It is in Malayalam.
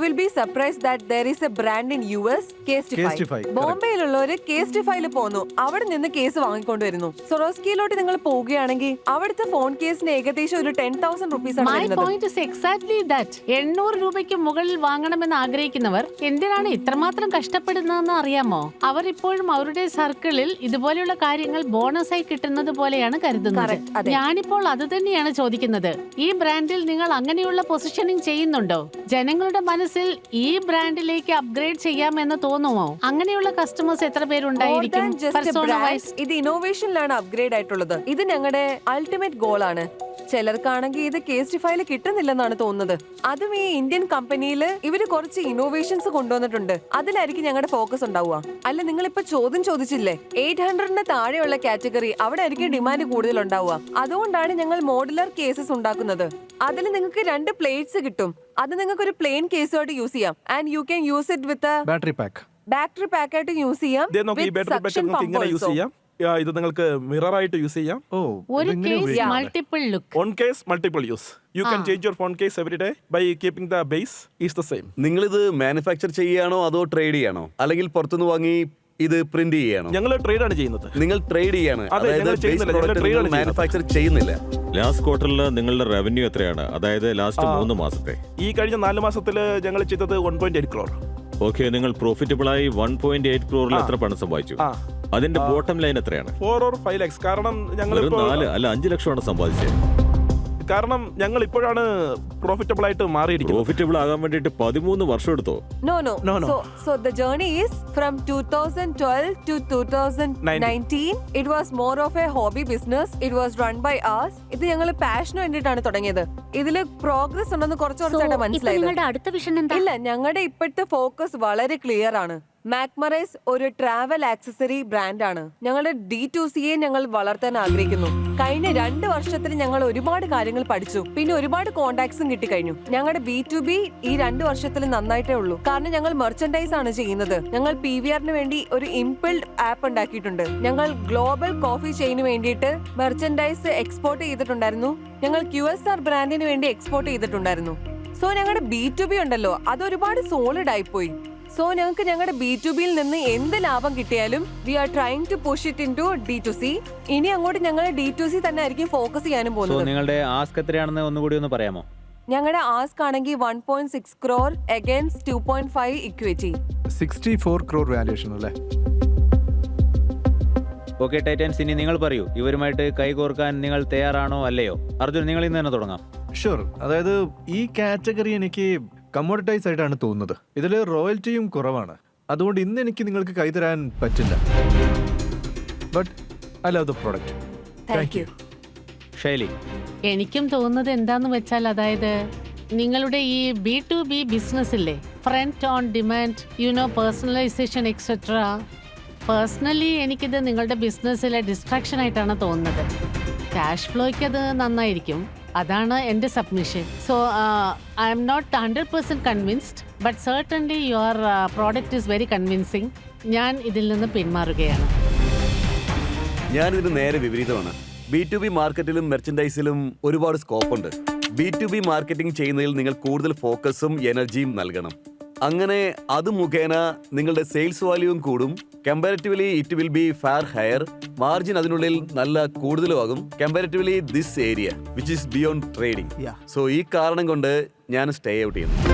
will be surprised that there is a brand in US, Casetify. ബോംബെയിലുള്ളവര് കേസ്റ്റിഫൈയിൽ പോന്നു, അവിടെ നിന്ന് കേസ് വാങ്ങിക്കൊണ്ടുവരുന്നു. സൊറോസ്കിയിലോട്ട് നിങ്ങൾ പോവുകയാണെങ്കിൽ അവിടുത്തെ ഫോൺ കേസിന് ഏകദേശം ഒരു 10,000 rupees ആണ് വരുന്നത്. My point is exactly that. 800 രൂപയ്ക്ക് മുകളിൽ വാങ്ങണമെന്ന് ആഗ്രഹിക്കുന്നവർ എന്തിനാണ് ഇത്രമാത്രം കഷ്ടപ്പെടുന്നതെന്ന് അറിയാമോ? അവർ ഇപ്പോഴും അവരുടെ സർക്കിളിൽ ഇതുപോലെയുള്ള കാര്യങ്ങൾ ബോണസായി കിട്ടുന്നത് പോലെയാണ് കരുതുന്നത്. ഞാനിപ്പോൾ അത് തന്നെയാണ് ചോദിക്കുന്നത്. ഈ ബ്രാൻഡിൽ നിങ്ങൾ അങ്ങനെയുള്ള പൊസിഷനിങ് ചെയ്യുന്നുണ്ടോ? ജനങ്ങളുടെ മനസ്സിൽ ഈ ബ്രാൻഡിലേക്ക് അപ്ഗ്രേഡ് ചെയ്യാമെന്ന് തോന്നുമോ? അങ്ങനെയുള്ള കസ്റ്റമേഴ്സ് എത്ര പേരുണ്ടായിരിക്കും? ഇത് ഇന്നോവേഷനിലാണ് അപ്ഗ്രേഡ് ആയിട്ടുള്ളത്. ഇത് ഞങ്ങളുടെ അൾട്ടിമേറ്റ് ഗോൾ ആണ്. ചിലർക്കാണെങ്കിൽ ഇത് കേസ്റ്റിഫൈയിൽ കിട്ടുന്നില്ലെന്നാണ് തോന്നുന്നത്. അതും ഈ ഇന്ത്യൻ കമ്പനിയിൽ ഇവര് കുറച്ച് ഇന്നോവേഷൻസ് കൊണ്ടുവന്നിട്ടുണ്ട്. അതിലായിരിക്കും ഞങ്ങളുടെ ഫോക്കസ് ഉണ്ടാവുക. അല്ല, നിങ്ങൾ ഇപ്പൊ ചോദ്യം ചോദിച്ചില്ലേ, 800 താഴെയുള്ള കാറ്റഗറി അവിടെ ആയിരിക്കും ഡിമാൻഡ് കൂടുതൽ ഉണ്ടാവുക. അതുകൊണ്ടാണ് ഞങ്ങൾ മോഡുലർ കേസസ് ഉണ്ടാക്കുന്നത്. അതിൽ നിങ്ങൾക്ക് 2 പ്ലേറ്റ്സ് കിട്ടും. അത് നിങ്ങൾക്ക് ഒരു പ്ലെയിൻ കേസുമായിട്ട് യൂസ് ചെയ്യാം. And you can use it with battery pack ആയിട്ട് യൂസ് ചെയ്യാം. ഇത് നിങ്ങൾക്ക് മിറർ ആയിട്ട് യൂസ് ചെയ്യാം. one case multiple use. You can change your phone case every day by keeping the base is the same. നിങ്ങൾ ഇത് മാനുഫാക്ചർ ചെയ്യാണോ അതോ ട്രേഡ് ചെയ്യാണോ, അല്ലെങ്കിൽ പുറത്തുനിന്ന് വാങ്ങി ഇത് പ്രിന്റ് ചെയ്യാണോ? ഞങ്ങൾ ട്രേഡ് ആണ് ചെയ്യുന്നത്. നിങ്ങൾ ട്രേഡ് ചെയ്യാണ്, മാനുഫാക്ചർ ചെയ്യുന്നില്ല. ലാസ്റ്റ് ക്വാർട്ടറിൽ നിങ്ങളുടെ റവന്യൂ എത്രയാണ്? അതായത് ലാസ്റ്റ് 3 മാസത്തെ. ഈ കഴിഞ്ഞ 4 മാസത്തിൽ ഞങ്ങൾ ചെയ്തത് 1.8 crore. ഓക്കെ, നിങ്ങൾ പ്രോഫിറ്റബിൾ ആയി 1.8 crore എത്ര പണം സമ്പാദിച്ചു? അതിന്റെ ബോട്ടം ലൈൻ എത്രയാണ്? 4 or 5 lakhs. കാരണം ഞങ്ങൾ 4 അല്ല 5 ലക്ഷമാണ് സമ്പാദിച്ചത്. കാരണം ഞങ്ങൾ ഇപ്പോഴാണ് പ്രോഫിറ്റബിൾ ആയിട്ട് മാറിയിരിക്കുന്നത്. പ്രോഫിറ്റബിൾ ആകാൻ വേണ്ടിയിട്ട് 13 വർഷം എടുത്തോ? No. So the journey is from 2012 to 2019. It was more of a hobby business. It was run by us. ഇത് ഞങ്ങൾ പാഷന് വേണ്ടിയിട്ടാണ് തുടങ്ങിയത്. ഇതിൽ പ്രോഗ്രസ് ഉണ്ടെന്ന് കുറച്ചായിട്ട് മനസ്സിലായത്. ഇല്ല, ഞങ്ങളുടെ ഇപ്പോഴത്തെ ഫോക്കസ് വളരെ ക്ലിയർ ആണ്. മാക്മറൈസ് ഒരു ട്രാവൽ ആക്സസറി ബ്രാൻഡാണ്. ഞങ്ങളുടെ D2C ഞങ്ങൾ വളർത്താൻ ആഗ്രഹിക്കുന്നു. കഴിഞ്ഞ 2 വർഷത്തിൽ ഞങ്ങൾ ഒരുപാട് കാര്യങ്ങൾ പഠിച്ചു. പിന്നെ ഒരുപാട് കോണ്ടാക്ട്സും കിട്ടിക്കഴിഞ്ഞു. ഞങ്ങളുടെ B2B ഈ 2 വർഷത്തിൽ നന്നായിട്ടേ ഉള്ളൂ. കാരണം ഞങ്ങൾ മെർച്ചൻഡൈസ് ആണ് ചെയ്യുന്നത്. ഞങ്ങൾ PVRന് വേണ്ടി ഒരു ഇംപിൾഡ് ആപ്പ് ഉണ്ടാക്കിയിട്ടുണ്ട്. ഞങ്ങൾ ഗ്ലോബൽ കോഫി ചെയിന് വേണ്ടിയിട്ട് മെർച്ചൻഡൈസ് എക്സ്പോർട്ട് ചെയ്തിട്ടുണ്ടായിരുന്നു. ഞങ്ങൾ QSR ബ്രാൻഡിന് വേണ്ടി എക്സ്പോർട്ട് ചെയ്തിട്ടുണ്ടായിരുന്നു. സോ ഞങ്ങളുടെ B2B ഉണ്ടല്ലോ, അത് ഒരുപാട് സോളിഡ് ആയിപ്പോയി. സോ ഞങ്ങൾക്ക് ഞങ്ങളുടെ B2Bയിൽ നിന്ന് എന്ത് ലാഭം കിട്ടിയാലും we are trying to push it into D2C. ഇനി അങ്ങോട്ട് ഞങ്ങൾ D2C തന്നെ ആയിരിക്കും ഫോക്കസ് ചെയ്യാനും പോകുന്നത്. നിങ്ങളുടെ ആസ്ക് എത്രയാണെന്ന് ഒന്നുകൂടി ഒന്ന് പറയാമോ? ഞങ്ങളുടെ ആസ്ക് ആണെങ്കിൽ 1.6 crore against 2.5 equity. 64 crore valuation അല്ലേ? ഓക്കെ ടൈറ്റൻസ്, ഇനി നിങ്ങൾ പറയൂ, ഇവരുമായിട്ട് കൈകോർക്കാൻ നിങ്ങൾ തയ്യാറാണോ അല്ലയോ? അർജുൻ, നിങ്ങൾ ഇന്ന് തന്നെ തുടങ്ങാം. ഷുവർ. അതായത് ഈ കാറ്റഗറി എനിക്ക് കമ്മോഡിറ്റൈസ് ആയിട്ടാണ് തോന്നുന്നത്. ഇതിൽ റോയൽറ്റിയും കുറവാണ്. അതുകൊണ്ട് ഇന്ന് എനിക്ക് നിങ്ങൾക്ക് കൈതരാൻ പറ്റില്ല. But I love the product. Thank you. Shaili, എനിക്കും തോന്നുന്നത് എന്താന്ന് വെച്ചാൽ, അതായത് നിങ്ങളുടെ ഈ B2B ബിസിനസ്സില്ലേ, front on demand, personalisation etcetera, personally എനിക്കിത് നിങ്ങളുടെ ബിസിനസ്സിലെ ഡിസ്ട്രാക്ഷൻ ആയിട്ടാണ് തോന്നുന്നത്. ക്യാഷ് ഫ്ലോയ്ക്ക് അത് നന്നായിരിക്കും, അതാണ് എൻ്റെ submission. So I'm not 100% convinced, but certainly your product is very convincing. ഞാൻ ഇതിൽ നിന്ന് പിന്മാറുകയാണ്. ഞാനിതിന് നേരെ വിപരീതമാണ്. B2B മാർക്കറ്റിലും മെർച്ചൻഡൈസിലും ഒരുപാട് സ്കോപ്പ് ഉണ്ട്. B2B മാർക്കറ്റിംഗ് ചെയ്യുന്നതിൽ നിങ്ങൾ കൂടുതൽ ഫോക്കസും എനർജിയും നൽകണം. അങ്ങനെ അത് മുഖേന നിങ്ങളുടെ സെയിൽസ് വാല്യൂവും കൂടും. Comparatively it will be far higher. Margin അതിനുള്ളിൽ നല്ല കൂടുതലുമാകും comparatively this area which is beyond trading. So ഈ കാരണം കൊണ്ട് ഞാൻ സ്റ്റേ ഔട്ട് ചെയ്യുന്നു.